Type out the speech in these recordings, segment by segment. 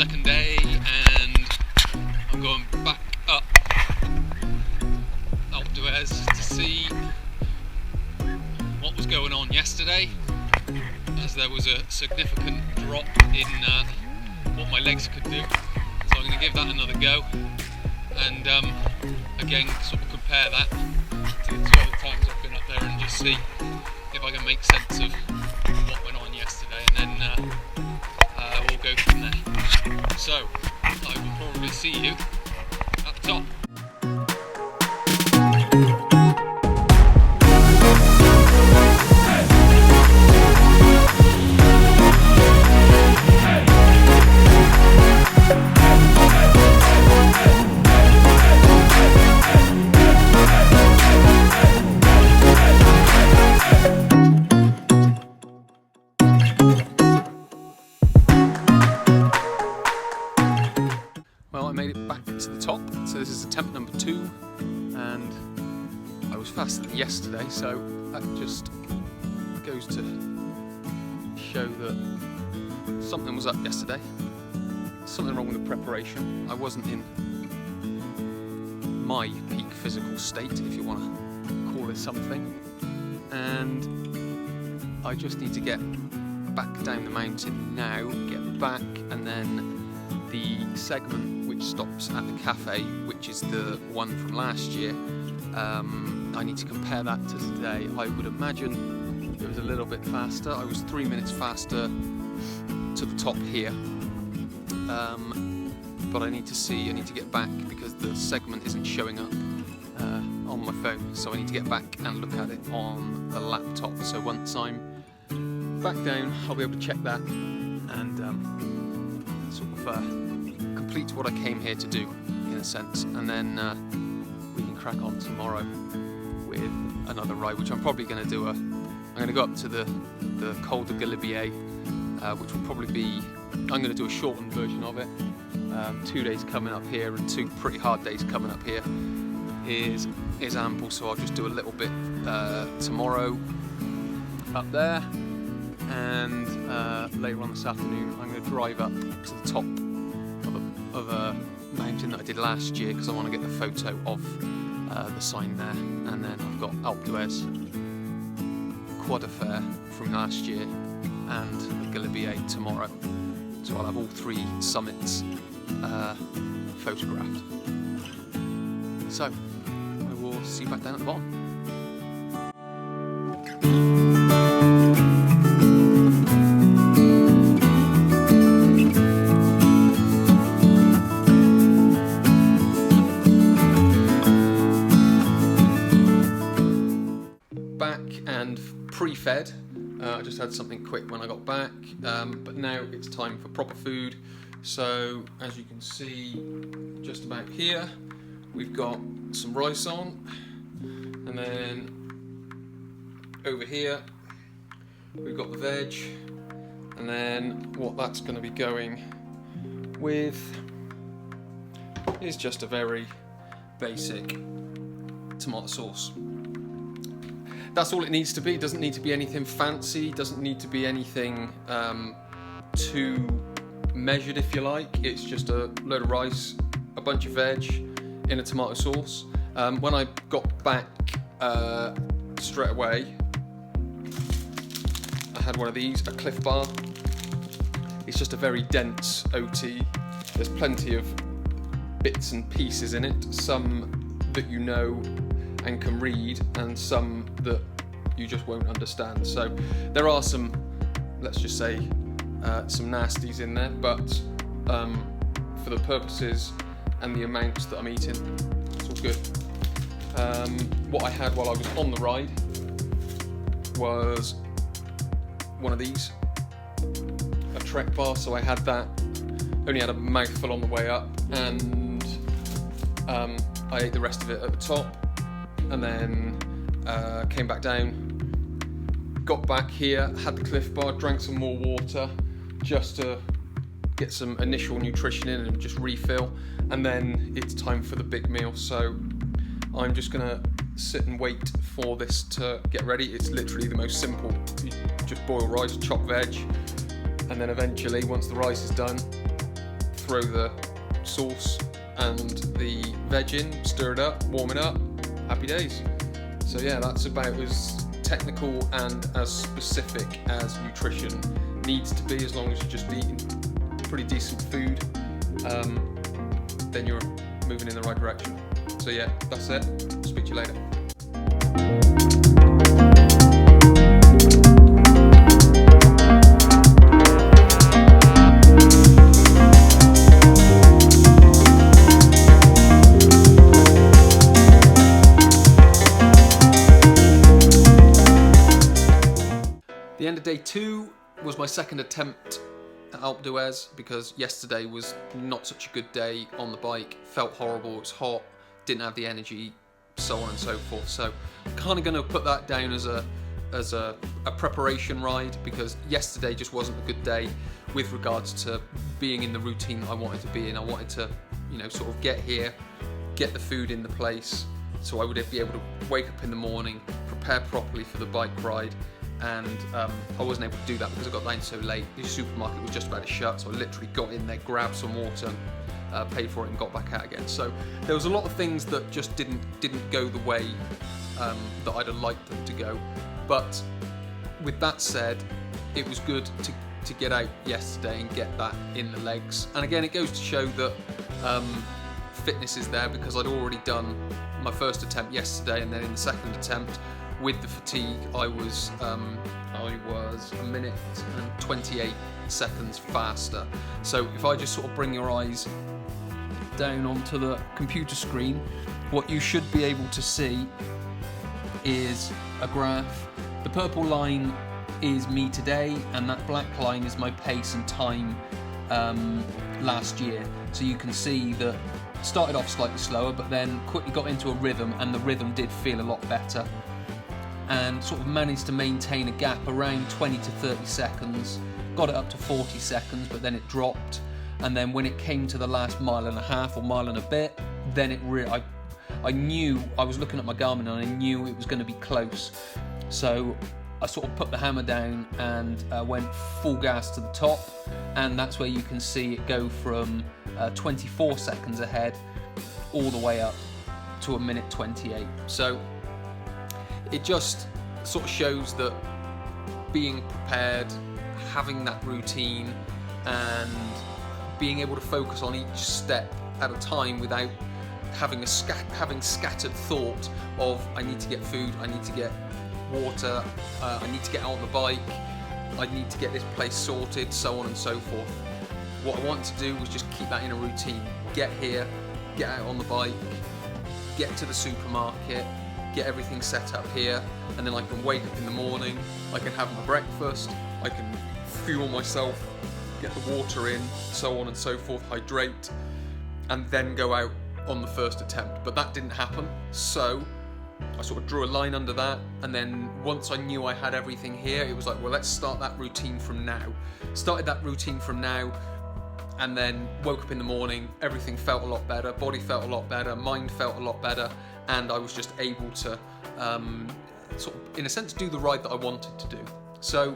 second day, and I'm going back up Alpe to see what was going on yesterday, as there was a significant drop in what my legs could do. So I'm going to give that another go, and again sort of compare that to the two other times I've been up there and just see if I can make sense of what went on yesterday, and then we'll go from there. So I will probably see you at the top. Well, I made it back to the top, so this is attempt number 2, and I was faster than yesterday, so that just goes to show that something was up yesterday, something wrong with the preparation. I wasn't in my peak physical state, if you want to call it something, and I just need to get back down the mountain now, get back, and then the segment which stops at the cafe, which is the one from last year, I need to compare that to today. I would imagine it was a little bit faster. I was 3 minutes faster to the top here, but I need to get back because the segment isn't showing up on my phone, so I need to get back and look at it on the laptop. So once I'm back down, I'll be able to check that and sort of complete what I came here to do, in a sense, and then we can crack on tomorrow with another ride, which I'm probably going to do. I'm going to go up to the Croix Der Fer, which will probably be, I'm going to do a shortened version of it. 2 days coming up here and 2 pretty hard days coming up here is ample, so I'll just do a little bit tomorrow up there, and later on this afternoon I'm going to drive up to the top of a mountain that I did last year, because I want to get the photo of the sign there, and then I've got Alpe d'Huez, Croix Der Fer from last year, and the Galibier tomorrow. So I'll have all 3 summits photographed. So I will see you back down at the bottom. And pre-fed. I just had something quick when I got back, but now it's time for proper food. So as you can see, just about here we've got some rice on, and then over here we've got the veg, and then what that's going to be going with is just a very basic tomato sauce. That's all it needs to be. It doesn't need to be anything fancy, doesn't need to be anything too measured, if you like. It's just a load of rice, a bunch of veg in a tomato sauce. When I got back straight away, I had one of these, a Cliff Bar. It's just a very dense OT. There's plenty of bits and pieces in it, some that you know and can read, and some that you just won't understand. So there are some, let's just say, some nasties in there, but for the purposes and the amounts that I'm eating, it's all good. What I had while I was on the ride was one of these, a Trek bar, so I had that, only had a mouthful on the way up, and I ate the rest of it at the top, and then came back down, got back here, had the Cliff Bar, drank some more water just to get some initial nutrition in and just refill, and then it's time for the big meal. So I'm just gonna sit and wait for this to get ready. It's literally the most simple. You just boil rice, chop veg, and then eventually once the rice is done, throw the sauce and the veg in, stir it up, warm it up, happy days. So yeah, that's about as technical and as specific as nutrition needs to be. As long as you're just eating pretty decent food, then you're moving in the right direction. So yeah, that's it. Speak to you later. The end of day 2 was my second attempt at Alpe d'Huez, because yesterday was not such a good day on the bike. Felt horrible, it was hot, didn't have the energy, so on and so forth. So I'm kind of going to put that down as a preparation ride, because yesterday just wasn't a good day with regards to being in the routine I wanted to be in. I wanted to, you know, sort of get here, get the food in the place, so I would be able to wake up in the morning, prepare properly for the bike ride. And I wasn't able to do that because I got down so late. The supermarket was just about to shut, so I literally got in there, grabbed some water, paid for it and got back out again. So there was a lot of things that just didn't go the way that I'd have liked them to go. But with that said, it was good to get out yesterday and get that in the legs. And again, it goes to show that fitness is there, because I'd already done my first attempt yesterday, and then in the second attempt, with the fatigue, I was a minute and 28 seconds faster. So if I just sort of bring your eyes down onto the computer screen, what you should be able to see is a graph. The purple line is me today, and that black line is my pace and time last year. So you can see that started off slightly slower, but then quickly got into a rhythm, and the rhythm did feel a lot better, and sort of managed to maintain a gap around 20 to 30 seconds, got it up to 40 seconds, but then it dropped. And then when it came to the last mile and a half or mile and a bit, then I knew, I was looking at my Garmin and I knew it was going to be close. So I sort of put the hammer down and went full gas to the top, and that's where you can see it go from 24 seconds ahead all the way up to a minute 28. So it just sort of shows that being prepared, having that routine, and being able to focus on each step at a time without having scattered thought of I need to get food, I need to get water, I need to get out on the bike, I need to get this place sorted, so on and so forth. What I wanted to do was just keep that in a routine. Get here, get out on the bike, get to the supermarket, get everything set up here, and then I can wake up in the morning, I can have my breakfast, I can fuel myself, get the water in, so on and so forth, hydrate, and then go out on the first attempt. But that didn't happen, so I sort of drew a line under that, and then once I knew I had everything here, it was like, well, let's start that routine from now. Started that routine from now, and then woke up in the morning, everything felt a lot better, body felt a lot better, mind felt a lot better, and I was just able to sort of, in a sense, do the ride that I wanted to do. So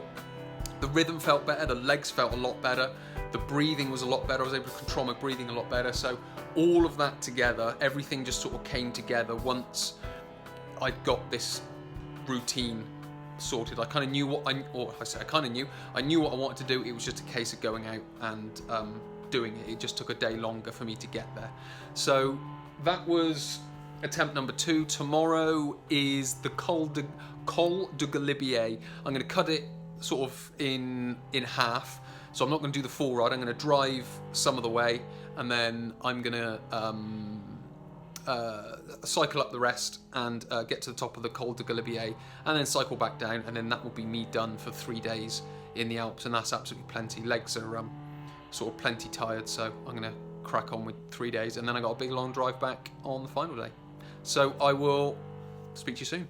the rhythm felt better, the legs felt a lot better, the breathing was a lot better, I was able to control my breathing a lot better. So all of that together, everything just sort of came together once I got this routine sorted. I kind of knew what I knew what I wanted to do. It was just a case of going out and doing it. It just took a day longer for me to get there. So that was attempt number 2. Tomorrow is the Col de Galibier. I'm going to cut it sort of in half. So I'm not going to do the full ride. I'm going to drive some of the way, and then I'm going to cycle up the rest and get to the top of the Col de Galibier, and then cycle back down, and then that will be me done for 3 days in the Alps, and that's absolutely plenty. Legs are sort of plenty tired, so I'm going to crack on with 3 days, and then I got a big long drive back on the final day. So I will speak to you soon.